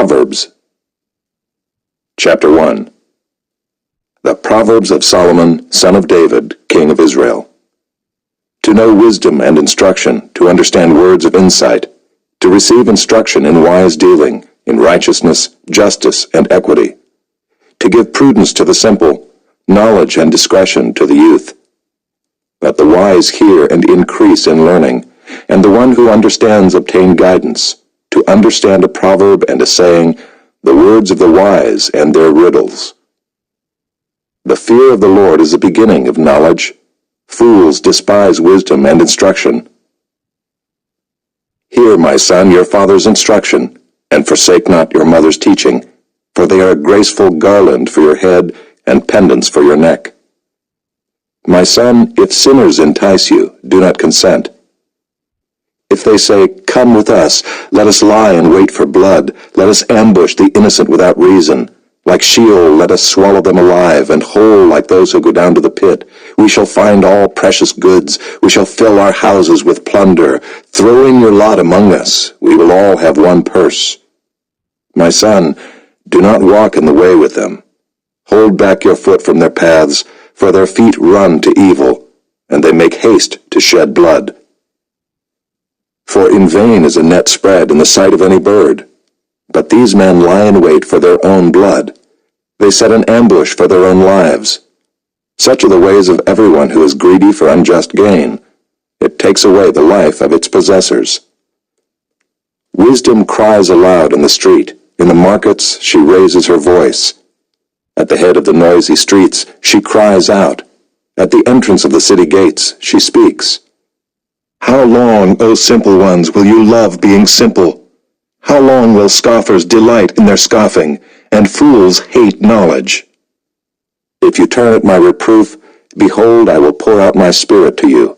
Proverbs. Chapter 1. The Proverbs of Solomon, son of David, king of Israel. To know wisdom and instruction, to understand words of insight, to receive instruction in wise dealing, in righteousness, justice, and equity, to give prudence to the simple, knowledge and discretion to the youth. Let the wise hear and increase in learning, and the one who understands obtain guidance, to understand a proverb and a saying, the words of the wise and their riddles. The fear of the Lord is the beginning of knowledge. Fools despise wisdom and instruction. Hear, my son, your father's instruction, and forsake not your mother's teaching, for they are a graceful garland for your head and pendants for your neck. My son, if sinners entice you, do not consent. If they say, come with us, let us lie and wait for blood, let us ambush the innocent without reason. Like Sheol, let us swallow them alive, and whole like those who go down to the pit. We shall find all precious goods, we shall fill our houses with plunder. Throw in your lot among us, we will all have one purse. My son, do not walk in the way with them. Hold back your foot from their paths, for their feet run to evil, and they make haste to shed blood. For in vain is a net spread in the sight of any bird. But these men lie in wait for their own blood. They set an ambush for their own lives. Such are the ways of everyone who is greedy for unjust gain. It takes away the life of its possessors. Wisdom cries aloud in the street. In the markets she raises her voice. At the head of the noisy streets she cries out. At the entrance of the city gates she speaks. How long, O simple ones, will you love being simple? How long will scoffers delight in their scoffing, and fools hate knowledge? If you turn at my reproof, behold, I will pour out my spirit to you.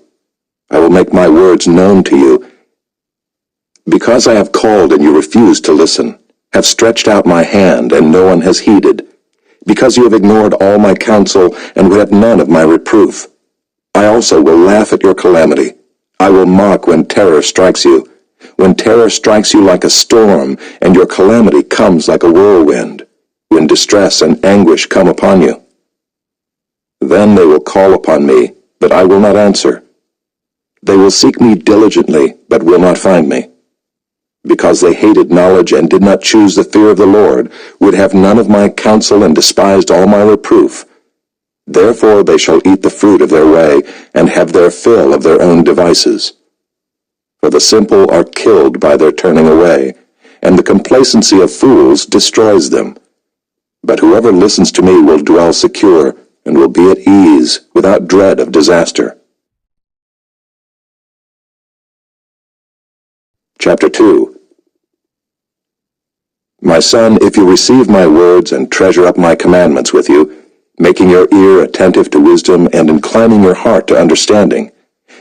I will make my words known to you. Because I have called and you refuse to listen, have stretched out my hand and no one has heeded, because you have ignored all my counsel and would have none of my reproof, I also will laugh at your calamity. I will mock when terror strikes you, when terror strikes you like a storm, and your calamity comes like a whirlwind, when distress and anguish come upon you. Then they will call upon me, but I will not answer. They will seek me diligently, but will not find me. Because they hated knowledge and did not choose the fear of the Lord, would have none of my counsel and despised all my reproof. Therefore they shall eat the fruit of their way, and have their fill of their own devices. For the simple are killed by their turning away, and the complacency of fools destroys them. But whoever listens to me will dwell secure, and will be at ease, without dread of disaster. Chapter 2. My son, if you receive my words and treasure up my commandments with you, making your ear attentive to wisdom and inclining your heart to understanding.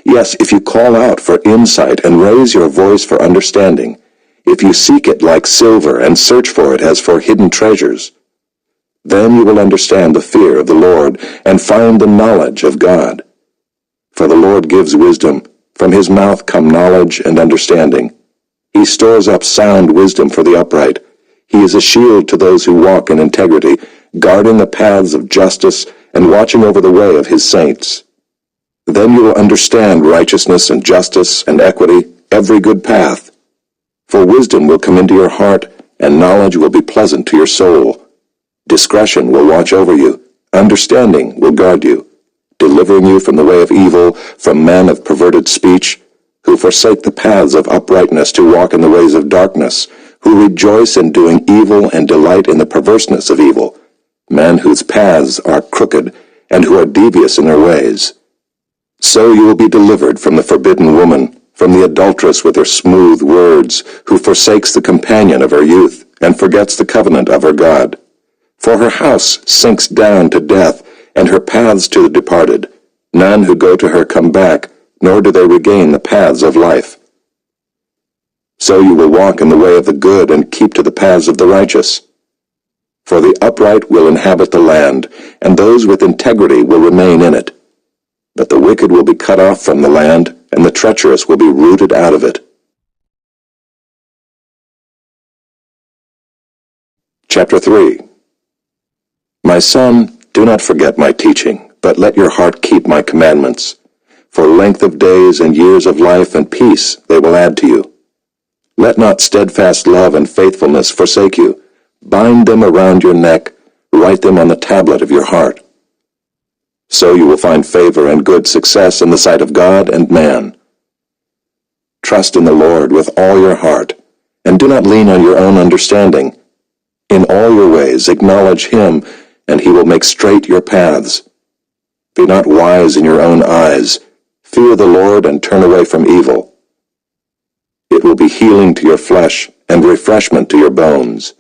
Yes, if you call out for insight and raise your voice for understanding, if you seek it like silver and search for it as for hidden treasures, then you will understand the fear of the Lord and find the knowledge of God. For the Lord gives wisdom, from his mouth come knowledge and understanding. He stores up sound wisdom for the upright. He is a shield to those who walk in integrity, guarding the paths of justice and watching over the way of his saints. Then you will understand righteousness and justice and equity, every good path. For wisdom will come into your heart, and knowledge will be pleasant to your soul. Discretion will watch over you, understanding will guard you, delivering you from the way of evil, from men of perverted speech, who forsake the paths of uprightness to walk in the ways of darkness, who rejoice in doing evil and delight in the perverseness of evil, men whose paths are crooked, and who are devious in their ways. So you will be delivered from the forbidden woman, from the adulteress with her smooth words, who forsakes the companion of her youth, and forgets the covenant of her God. For her house sinks down to death, and her paths to the departed. None who go to her come back, nor do they regain the paths of life. So you will walk in the way of the good, and keep to the paths of the righteous. For the upright will inhabit the land, and those with integrity will remain in it. But the wicked will be cut off from the land, and the treacherous will be rooted out of it. Chapter 3. My son, do not forget my teaching, but let your heart keep my commandments. For length of days and years of life and peace they will add to you. Let not steadfast love and faithfulness forsake you. Bind them around your neck, write them on the tablet of your heart. So you will find favor and good success in the sight of God and man. Trust in the Lord with all your heart, and do not lean on your own understanding. In all your ways acknowledge him, and he will make straight your paths. Be not wise in your own eyes. Fear the Lord and turn away from evil. It will be healing to your flesh and refreshment to your bones.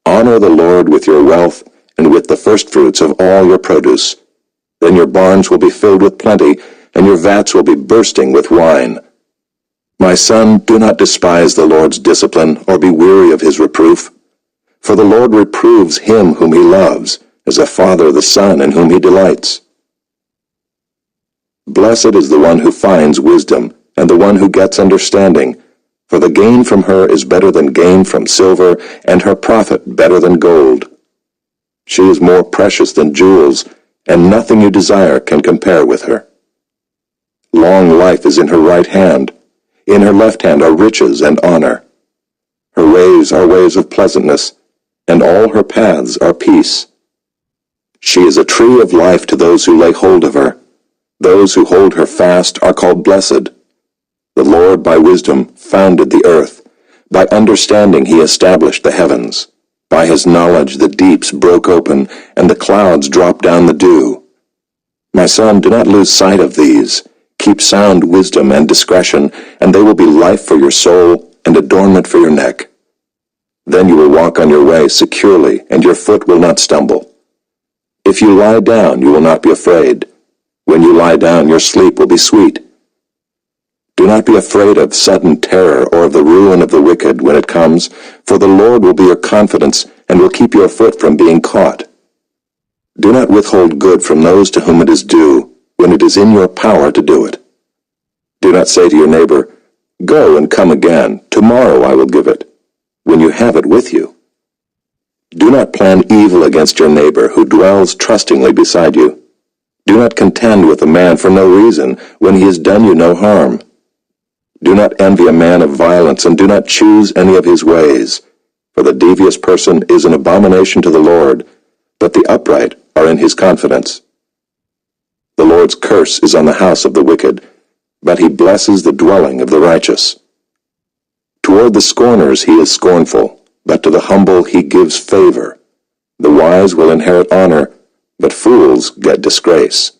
Honor the Lord with your wealth and with the firstfruits of all your produce. Then your barns will be filled with plenty, and your vats will be bursting with wine. My son, do not despise the Lord's discipline, or be weary of his reproof. For the Lord reproves him whom he loves, as a father the son in whom he delights. Blessed is the one who finds wisdom, and the one who gets understanding, for the gain from her is better than gain from silver, and her profit better than gold. She is more precious than jewels, and nothing you desire can compare with her. Long life is in her right hand. In her left hand are riches and honor. Her ways are ways of pleasantness, and all her paths are peace. She is a tree of life to those who lay hold of her. Those who hold her fast are called blessed. The Lord by wisdom founded the earth. By understanding he established the heavens. By his knowledge the deeps broke open, and the clouds dropped down the dew. My son, do not lose sight of these. Keep sound wisdom and discretion, and they will be life for your soul and adornment for your neck. Then you will walk on your way securely, and your foot will not stumble. If you lie down, you will not be afraid. When you lie down, your sleep will be sweet. Do not be afraid of sudden terror or of the ruin of the wicked when it comes, for the Lord will be your confidence and will keep your foot from being caught. Do not withhold good from those to whom it is due, when it is in your power to do it. Do not say to your neighbor, "Go and come again, tomorrow I will give it," when you have it with you. Do not plan evil against your neighbor who dwells trustingly beside you. Do not contend with a man for no reason when he has done you no harm. Do not envy a man of violence, and do not choose any of his ways, for the devious person is an abomination to the Lord, but the upright are in his confidence. The Lord's curse is on the house of the wicked, but he blesses the dwelling of the righteous. Toward the scorners he is scornful, but to the humble he gives favor. The wise will inherit honor, but fools get disgrace.